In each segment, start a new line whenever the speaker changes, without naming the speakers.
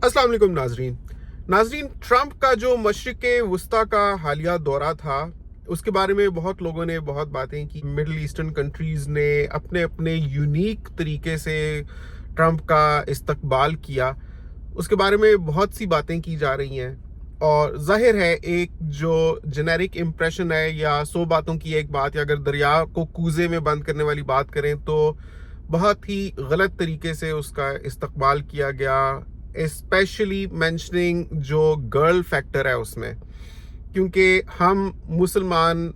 अस्सलाम वालेकुम नाजरीन, ट्रंप का जो मशरिक़ वस्ता का हालिया दौरा था, उसके बारे में बहुत लोगों ने बहुत बातें की। मिडल ईस्टर्न कंट्रीज़ ने अपने अपने यूनिक तरीके से ट्रंप का इस्तकबाल किया। उसके बारे में बहुत सी बातें की जा रही हैं और ज़ाहिर है एक जो जेनेरिक इम्प्रेशन है या 100 बातों की एक बात, या अगर दरिया को कूज़े में बंद करने वाली बात करें तो बहुत ही गलत तरीके से उसका इस्तकबाल किया गया, स्पेशली मेंशनिंग जो गर्ल फैक्टर है उसमें, क्योंकि हम मुसलमान,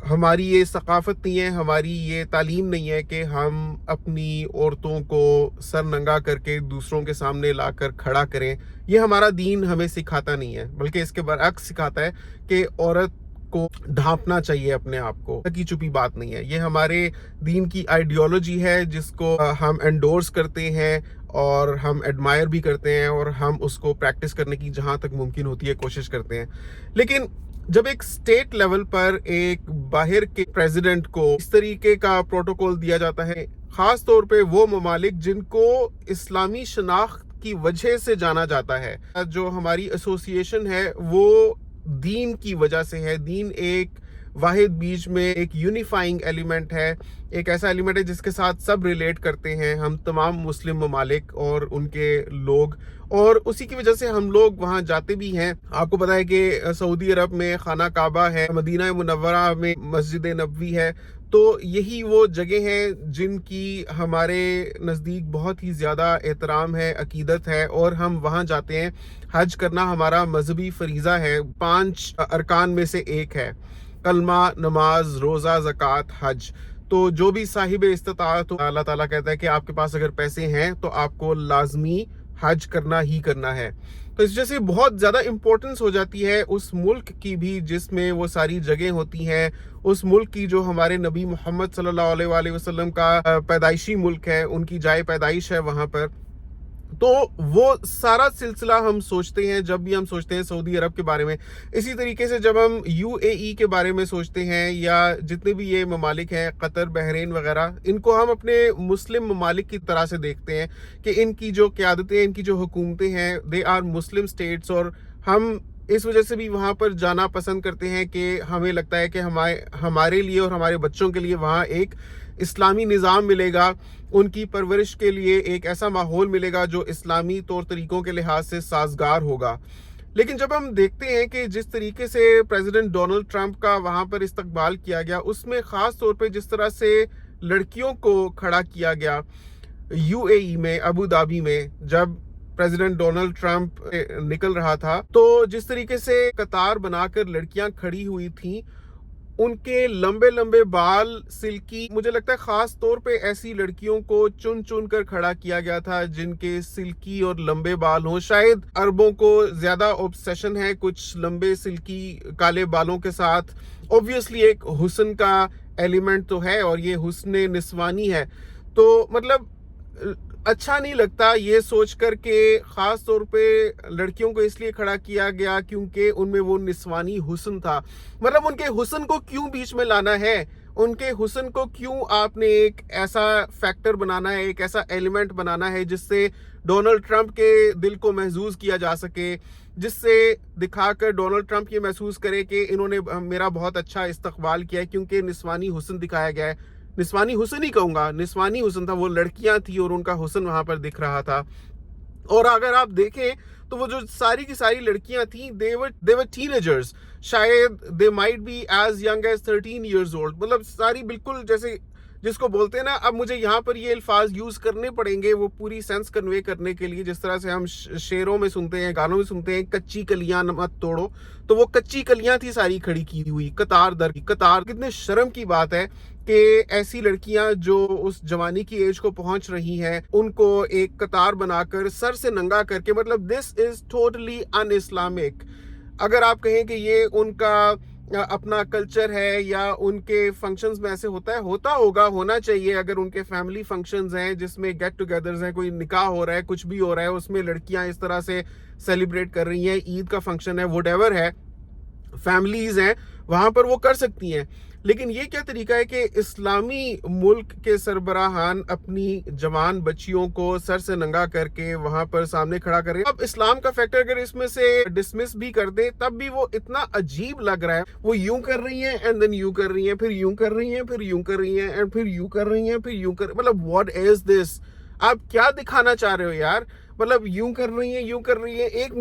हमारी ये सकाफत नहीं है, हमारी ये तालीम नहीं है कि हम अपनी औरतों को सर नंगा करके दूसरों के सामने लाकर खड़ा करें। ये हमारा दीन हमें सिखाता नहीं है, बल्कि इसके बरअक्स सिखाता है कि औरत को ढांपना चाहिए अपने आप को। की छुपी बात नहीं है, ये हमारे दीन की आइडियोलॉजी है जिसको हम एंडोर्स करते हैं और हम एडमायर भी करते हैं और हम उसको प्रैक्टिस करने की जहाँ तक मुमकिन होती है कोशिश करते हैं। लेकिन जब एक स्टेट लेवल पर एक बाहर के प्रेसिडेंट को इस तरीके का प्रोटोकॉल दिया जाता है, खास तौर पे वो ममालिक जिनको इस्लामी शनाख्त की वजह से जाना जाता है, जो हमारी एसोसिएशन है वो दीन की वजह से है। दीन एक वाहिद बीच में एक यूनिफाइंग एलिमेंट है, एक ऐसा एलिमेंट है जिसके साथ सब रिलेट करते हैं, हम तमाम मुस्लिम ममालिक और उनके लोग, और उसी की वजह से हम लोग वहाँ जाते भी हैं। आपको पता है कि सऊदी अरब में खाना काबा है, मदीना मुनव्वरा में मस्जिद नबवी है, तो यही वो जगह हैं जिनकी हमारे नज़दीक बहुत ही ज़्यादा एहतराम है, अकीदत है, और हम वहाँ जाते हैं। हज करना हमारा मजहबी फरीज़ा है, 5 अरकान में से एक है, कलमा, नमाज, रोज़ा, ज़कात, हज। तो जो भी साहिब इस्तिताअत, तो अल्लाह ताला कहता है कि आपके पास अगर पैसे हैं तो आपको लाजमी हज करना ही करना है। तो इस वजह से बहुत ज़्यादा इम्पोर्टेंस हो जाती है उस मुल्क की भी जिसमें वो सारी जगह होती हैं, उस मुल्क की जो हमारे नबी मोहम्मद सल्लल्लाहु अलैहि वसल्लम का पैदाइशी मुल्क है, उनकी जाए पैदाइश है वहाँ पर। तो वो सारा सिलसिला हम सोचते हैं जब भी हम सोचते हैं सऊदी अरब के बारे में। इसी तरीके से जब हम यूएई के बारे में सोचते हैं, या जितने भी ये ममालिक हैं, कतर, बहरीन वगैरह, इनको हम अपने मुस्लिम ममालिक की तरह से देखते हैं कि इनकी जो क़यादतें, इनकी जो हुकूमतें हैं, दे आर मुस्लिम स्टेट्स, और हम इस वजह से भी वहाँ पर जाना पसंद करते हैं कि हमें लगता है कि हमारे लिए और हमारे बच्चों के लिए वहाँ एक इस्लामी निज़ाम मिलेगा, उनकी परवरिश के लिए एक ऐसा माहौल मिलेगा जो इस्लामी तौर तरीक़ों के लिहाज से साजगार होगा। लेकिन जब हम देखते हैं कि जिस तरीके से प्रेसिडेंट डोनाल्ड ट्रंप का वहाँ पर इस्तकबाल किया गया, उसमें ख़ास तौर पे जिस तरह से लड़कियों को खड़ा किया गया यूएई में, अबू धाबी में, जब प्रेसिडेंट डोनाल्ड ट्रंप निकल रहा था, तो जिस तरीके से कतार बनाकर लड़कियां खड़ी हुई थीं, उनके लंबे लंबे बाल, सिल्की, मुझे लगता है खास तौर पे ऐसी लड़कियों को चुन चुन कर खड़ा किया गया था जिनके सिल्की और लंबे बाल हों। शायद अरबों को ज्यादा ऑब्सेशन है कुछ लंबे सिल्की काले बालों के साथ। ऑब्वियसली एक हुस्न का एलिमेंट तो है और ये हुस्न निस्वानी है, तो मतलब अच्छा नहीं लगता ये सोचकर के ख़ास तौर पे लड़कियों को इसलिए खड़ा किया गया क्योंकि उनमें वो निस्वानी हुस्न था। मतलब उनके हुस्न को क्यों बीच में लाना है, उनके हुस्न को क्यों आपने एक ऐसा फैक्टर बनाना है, एक ऐसा एलिमेंट बनाना है जिससे डोनाल्ड ट्रंप के दिल को महसूस किया जा सके, जिससे दिखाकर डोनाल्ड ट्रंप ये महसूस करे कि इन्होंने मेरा बहुत अच्छा इस्तकबाल किया है क्योंकि निस्वानी हुस्न दिखाया गया है। निस्वानी हुस्न ही कहूँगा, निस्वानी हुस्न था, वो लड़कियां थी और उनका हुस्न वहाँ पर दिख रहा था। और अगर आप देखें तो वो जो सारी की सारी लड़कियां थी, दे वर टीनेजर्स, शायद they might be as young as 13 years old। मतलब सारी बिल्कुल जैसे जिसको बोलते हैं ना, अब मुझे यहाँ पर ये अल्फाज यूज करने पड़ेंगे वो पूरी सेंस कन्वे करने के लिए, जिस तरह से हम शेरों में सुनते हैं, गानों में सुनते हैं, कच्ची कलियां मत तोड़ो, तो वो कच्ची कलियां थी सारी खड़ी की हुई, कतार दर कतार। कितने शर्म की बात है कि ऐसी लड़कियां जो उस जवानी की एज को पहुंच रही हैं, उनको एक कतार बनाकर सर से नंगा करके, मतलब this is totally un Islamic. अगर आप कहें कि ये उनका अपना कल्चर है या उनके फंक्शंस में ऐसे होता है, होता होगा, होना चाहिए। अगर उनके फैमिली फंक्शंस हैं जिसमें गेट टुगेदर्स हैं, कोई निकाह हो रहा है, कुछ भी हो रहा है, उसमें लड़कियां इस तरह से सेलिब्रेट कर रही हैं, ईद का फंक्शन है, व्हाटएवर है, फैमिलीज हैं, वहां पर वो कर सकती हैं। لیکن یہ کیا طریقہ ہے کہ اسلامی ملک کے سربراہان اپنی جوان بچیوں کو سر سے ننگا کر کے وہاں پر سامنے کھڑا کر رہے ہیں. اب اسلام کا فیکٹر اگر اس میں سے ڈسمس بھی کر دیں تب بھی وہ اتنا عجیب لگ رہا ہے. وہ یوں کر رہی ہیں اینڈ دین یوں کر رہی ہیں, پھر یوں کر رہی ہیں, پھر یوں کر رہی ہیں, اینڈ پھر یوں کر رہی ہیں, پھر یوں کر, مطلب واٹ از دس؟ آپ کیا دکھانا چاہ رہے ہو یار؟ مطلب یوں کر رہی ہیں, یوں کر رہی ہیں. ایک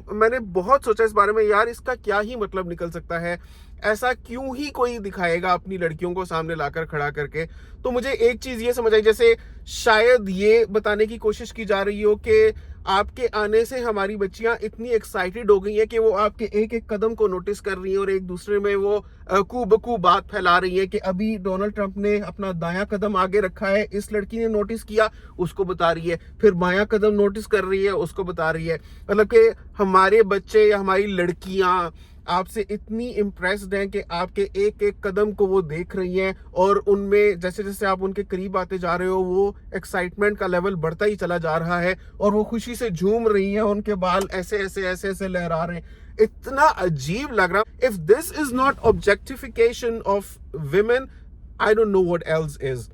میں نے بہت سوچا اس بارے میں, یار اس کا کیا ہی مطلب نکل سکتا ہے؟ ایسا کیوں ہی کوئی دکھائے گا اپنی لڑکیوں کو سامنے لا کر کھڑا کر کے؟ تو مجھے ایک چیز یہ سمجھ آئی, جیسے شاید یہ بتانے کی کوشش کی جا رہی ہو کہ آپ کے آنے سے ہماری بچیاں اتنی ایکسائٹڈ ہو گئی ہیں کہ وہ آپ کے ایک ایک قدم کو نوٹس کر رہی ہیں اور ایک دوسرے میں وہ کو بکو بات پھیلا رہی ہیں کہ ابھی ڈونلڈ ٹرمپ نے اپنا دایاں قدم آگے رکھا ہے, اس لڑکی نے نوٹس کیا, اس کو بتا رہی ہے, پھر بایاں قدم نوٹس کر رہی ہے, اس کو بتا رہی ہے. مطلب کہ ہمارے بچے یا ہماری لڑکیاں آپ سے اتنی امپریسڈ ہیں کہ آپ کے ایک ایک قدم کو وہ دیکھ رہی ہیں, اور ان میں جیسے جیسے آپ ان کے قریب آتے جا رہے ہو وہ ایکسائٹمنٹ کا لیول بڑھتا ہی چلا جا رہا ہے, اور وہ خوشی سے جھوم رہی ہیں, ان کے بال ایسے ایسے ایسے ایسے لہرا رہے ہیں. اتنا عجیب لگ رہا. If this is not objectification of women, I don't know what else is.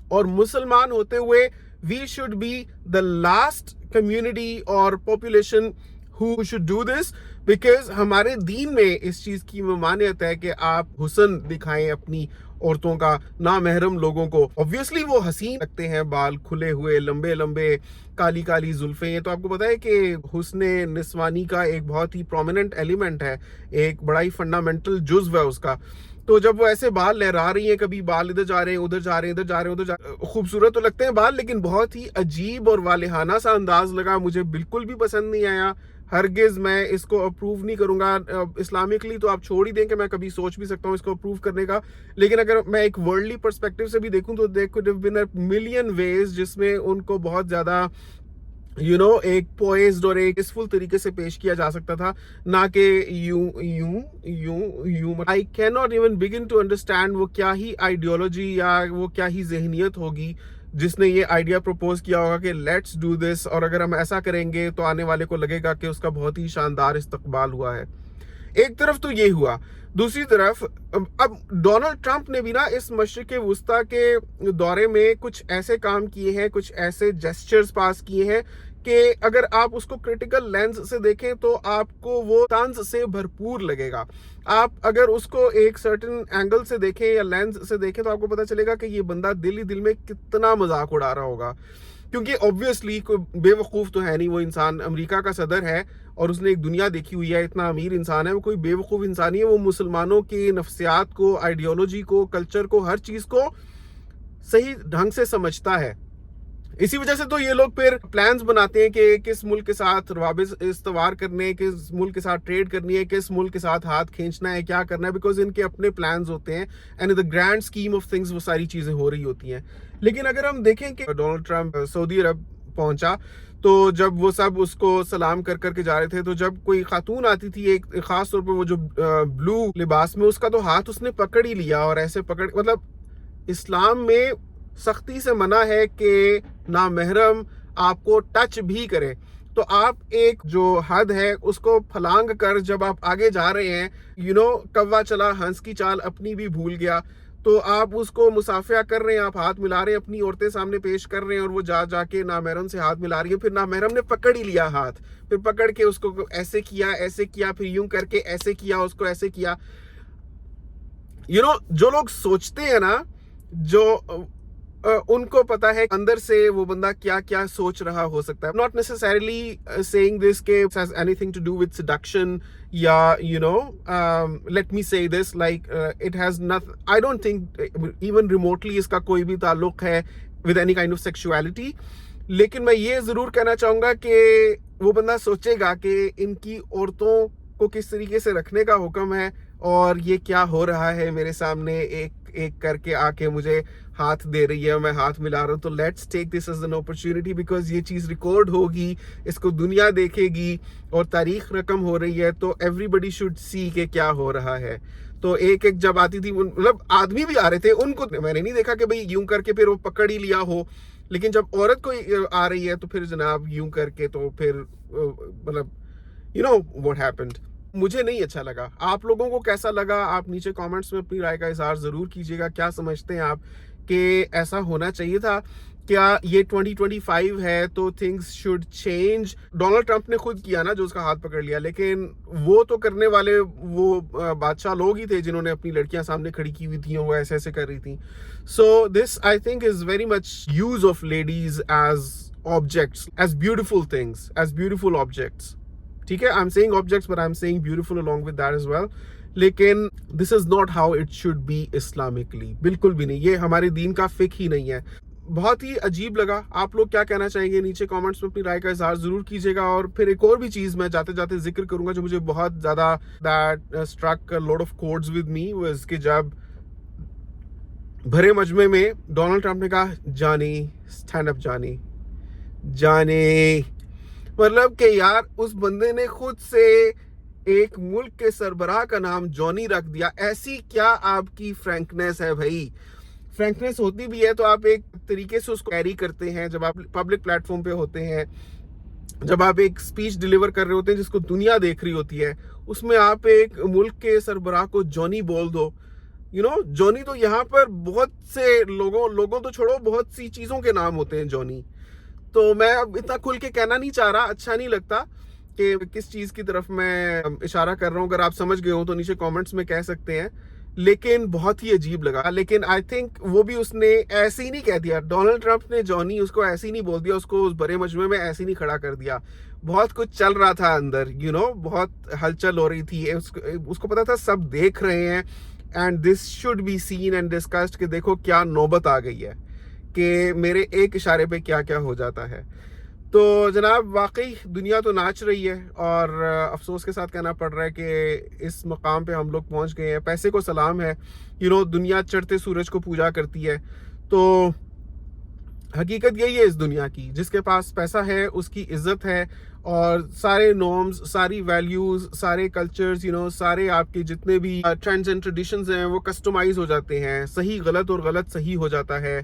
اور مسلمان ہوتے ہوئے we should be the last community or population who should do this, because ہمارے دین میں اس چیز کی ممانعت ہے کہ آپ حسن دکھائیں اپنی عورتوں کا نامحرم لوگوں کو. obviously وہ حسین لگتے ہیں, بال کھلے ہوئے, لمبے لمبے, کالی کالی زلفیں. تو آپ کو پتا ہے کہ حسن نسوانی کا ایک بہت ہی پرومیننٹ ایلیمنٹ ہے, ایک بڑا ہی فنڈامنٹل جزو ہے اس کا. تو جب وہ ایسے بال لہرا رہی ہیں, کبھی بال ادھر جا رہے ہیں, ادھر جا رہے ہیں, ادھر جا رہے ہیں, ادھر جا رہے ہیں, خوبصورت تو لگتے ہیں بال, لیکن بہت ہی عجیب اور والہانہ سا انداز لگا مجھے, بالکل بھی پسند نہیں آیا. ہرگز میں اس کو اپروو نہیں کروں گا. اسلامکلی تو آپ چھوڑ ہی دیں کہ میں کبھی سوچ بھی سکتا ہوں اس کو اپروو کرنے کا, لیکن اگر میں ایک ورلڈلی پرسپیکٹیو سے بھی دیکھوں تو there could have been a million ways جس میں ان کو بہت زیادہ ایک پوائزڈ اور ایک اسفل طریقے سے پیش کیا جا سکتا تھا, نہ کہ یوں یوں یوں یوں. I cannot even begin to understand وہ کیا ہی آئیڈیالوجی یا وہ کیا ہی ذہنیت ہوگی جس نے یہ آئیڈیا پروپوز کیا ہوگا کہ لیٹس ڈو دس, اور اگر ہم ایسا کریں گے تو آنے والے کو لگے گا کہ اس کا بہت ہی شاندار استقبال ہوا ہے. ایک طرف تو یہ ہوا, دوسری طرف اب ڈونلڈ ٹرمپ نے بھی نا اس مشرق وسطیٰ کے دورے میں کچھ ایسے کام کیے ہیں, کچھ ایسے جیسچرز پاس کیے ہیں کہ اگر آپ اس کو کرٹیکل لینز سے دیکھیں تو آپ کو وہ طنز سے بھرپور لگے گا. آپ اگر اس کو ایک سرٹن اینگل سے دیکھیں یا لینز سے دیکھیں تو آپ کو پتہ چلے گا کہ یہ بندہ دل ہی دل میں کتنا مذاق اڑا رہا ہوگا, کیونکہ obviously کوئی بے وقوف تو ہے نہیں. وہ انسان امریکہ کا صدر ہے اور اس نے ایک دنیا دیکھی ہوئی ہے, اتنا امیر انسان ہے, وہ کوئی بے وقوف انسان نہیں ہے. وہ مسلمانوں کی نفسیات کو, آئیڈیالوجی کو, کلچر کو, ہر چیز کو صحیح ڈھنگ سے سمجھتا ہے. اسی وجہ سے تو یہ لوگ پھر پلانز بناتے ہیں کہ کس ملک کے ساتھ روابط استوار کرنے, کس ملک کے ساتھ ٹریڈ کرنی ہے, کس ملک کے ساتھ ہاتھ کھینچنا ہے, کیا کرنا ہے, بیکاز ان کے اپنے پلانز ہوتے ہیں, and the grand scheme of things وہ ساری چیزیں ہو رہی ہوتی ہیں. لیکن اگر ہم دیکھیں کہ ڈونلڈ ٹرمپ سعودی عرب پہنچا تو جب وہ سب اس کو سلام کر کر کے جا رہے تھے, تو جب کوئی خاتون آتی تھی, ایک خاص طور پہ وہ جو بلو لباس میں, اس کا تو ہاتھ اس نے پکڑ ہی لیا, اور ایسے پکڑ, مطلب اسلام میں سختی سے منع ہے کہ نامحرم آپ کو ٹچ بھی کرے. تو آپ ایک جو حد ہے اس کو پھلانگ کر جب آپ آگے جا رہے ہیں, کوا چلا ہنس کی چال اپنی بھی بھول گیا, تو آپ اس کو مصافحہ کر رہے ہیں, آپ ہاتھ ملا رہے ہیں, اپنی عورتیں سامنے پیش کر رہے ہیں, اور وہ جا کے نامحرم سے ہاتھ ملا رہی ہیں. پھر نامحرم نے پکڑ ہی لیا ہاتھ, پھر پکڑ کے اس کو ایسے کیا, پھر یوں کر کے ایسے کیا, اس کو ایسے کیا. جو لوگ سوچتے ہیں نا, جو ان کو پتا ہے اندر سے وہ بندہ کیا کیا سوچ رہا ہو سکتا ہے. not necessarily saying this کہ it has anything to do with seduction یا let me say this like it has nothing, I don't think even remotely اس کا کوئی بھی تعلق ہے with any kind of sexuality. لیکن میں یہ ضرور کہنا چاہوں گا کہ وہ بندہ سوچے گا کہ ان کی عورتوں کو کس طریقے سے رکھنے کا حکم ہے, اور یہ کیا ہو رہا ہے میرے سامنے, ایک ایک کر کے آ کے مجھے ہاتھ دے رہی ہے, میں ہاتھ ملا رہا ہوں, تو let's take this as an opportunity, because یہ چیز ریکارڈ ہوگی, اس کو دنیا دیکھے گی, اور تاریخ رقم ہو رہی ہے, تو ایوری بڈی شوڈ سی کہ کیا ہو رہا ہے. تو ایک ایک جب آتی تھی, مطلب آدمی بھی آ رہے تھے, ان کو میں نے نہیں دیکھا کہ بھئی یوں کر کے پھر وہ پکڑ ہی لیا ہو, لیکن جب عورت کو آ رہی ہے تو پھر جناب یوں کر کے, تو پھر مطلب what happened. मुझे नहीं अच्छा लगा। आप लोगों को कैसा लगा, आप नीचे कमेंट्स में अपनी राय का इजहार ज़रूर कीजिएगा। क्या समझते हैं आप कि ऐसा होना चाहिए था? क्या ये 2025 है तो things should change? Donald Trump ने खुद किया ना जो उसका हाथ पकड़ लिया, लेकिन वो तो करने वाले वो बादशाह लोग ही थे जिन्होंने अपनी लड़कियां सामने खड़ी की हुई थी, वो ऐसे ऐसे कर रही थी। So this I think is very much use of ladies as objects, as beautiful things, as beautiful objects. ठीक है, I am saying objects but I am saying beautiful along with that as well. लेकिन this is not how it should be Islamically, बिल्कुल भी नहीं। ये हमारे दीन का फिक ही नहीं है। बहुत ही अजीब लगा। आप लोग क्या कहना चाहेंगे नीचे कमेंट्स में अपनी राय का इजहार जरूर कीजिएगा। और फिर एक और भी चीज मैं जाते जाते जिक्र करूंगा जो मुझे बहुत ज्यादा that struck lot of chords with me was कि जब भरे मजमे में डोनाल्ड ट्रंप ने कहा जानी स्टैंड अप जानी जाने, मतलब कि यार उस बंदे ने खुद से एक मुल्क के सरबराह का नाम जॉनी रख दिया। ऐसी क्या आपकी फ्रैंकनेस है भाई? फ्रैंकनेस होती भी है तो आप एक तरीके से उसको कैरी करते हैं। जब आप पब्लिक प्लेटफॉर्म पे होते हैं, जब आप एक स्पीच डिलीवर कर रहे होते हैं जिसको दुनिया देख रही होती है, उसमें आप एक मुल्क के सरबराह को जॉनी बोल दो। यू नो, जॉनी तो यहाँ पर बहुत से लोगों तो छोड़ो, बहुत सी चीजों के नाम होते हैं जॉनी। तो मैं अब इतना खुल के कहना नहीं चाह रहा, अच्छा नहीं लगता कि किस चीज की तरफ मैं इशारा कर रहा हूँ। अगर आप समझ गए हो तो नीचे कमेंट्स में कह सकते हैं। लेकिन बहुत ही अजीब लगा। लेकिन आई थिंक वो भी उसने ऐसे ही नहीं कह दिया, डोनाल्ड ट्रंप ने जॉनी उसको ऐसे ही नहीं बोल दिया, उसको उस बड़े मजमे में ऐसे ही नहीं खड़ा कर दिया। बहुत कुछ चल रहा था अंदर, यू नो, बहुत हलचल हो रही थी। उसको पता था सब देख रहे हैं and this should be seen and discussed कि देखो क्या नौबत आ गई है कि मेरे एक इशारे पे क्या क्या हो जाता है। तो जनाब वाकई दुनिया तो नाच रही है और अफसोस के साथ कहना पड़ रहा है कि इस मकाम पे हम लोग पहुंच गए हैं। पैसे को सलाम है, यू नो, दुनिया चढ़ते सूरज को पूजा करती है। तो हकीकत यही है इस दुनिया की, जिसके पास पैसा है उसकी इज्जत है और सारे नॉर्म्स, सारी वैल्यूज, सारे कल्चर्स, यू नो, सारे आपके जितने भी ट्रेंड्स एंड ट्रेडिशंस हैं वो कस्टमाइज हो जाते हैं। सही गलत और गलत सही हो जाता है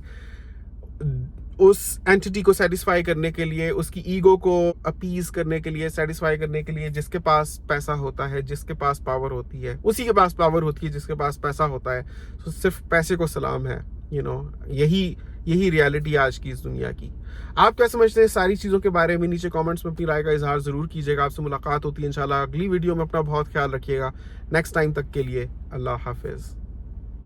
उस एंटिटी को सेटिस्फाई करने के लिए, उसकी ईगो को अपीज करने के लिए, सेटिस्फाई करने के लिए। जिसके पास पैसा होता है, जिसके पास पावर होती है, उसी के पास पावर होती है जिसके पास पैसा होता है। तो सिर्फ पैसे को सलाम है, यू नो, यही रियलिटी आज की इस दुनिया की। आप क्या समझते हैं सारी चीज़ों के बारे में? नीचे कमेंट्स में अपनी राय का इजहार ज़रूर कीजिएगा। आपसे मुलाकात होती है इंशाल्लाह अगली वीडियो में। अपना बहुत ख्याल रखिएगा। नेक्स्ट टाइम तक के लिए अल्लाह हाफिज़।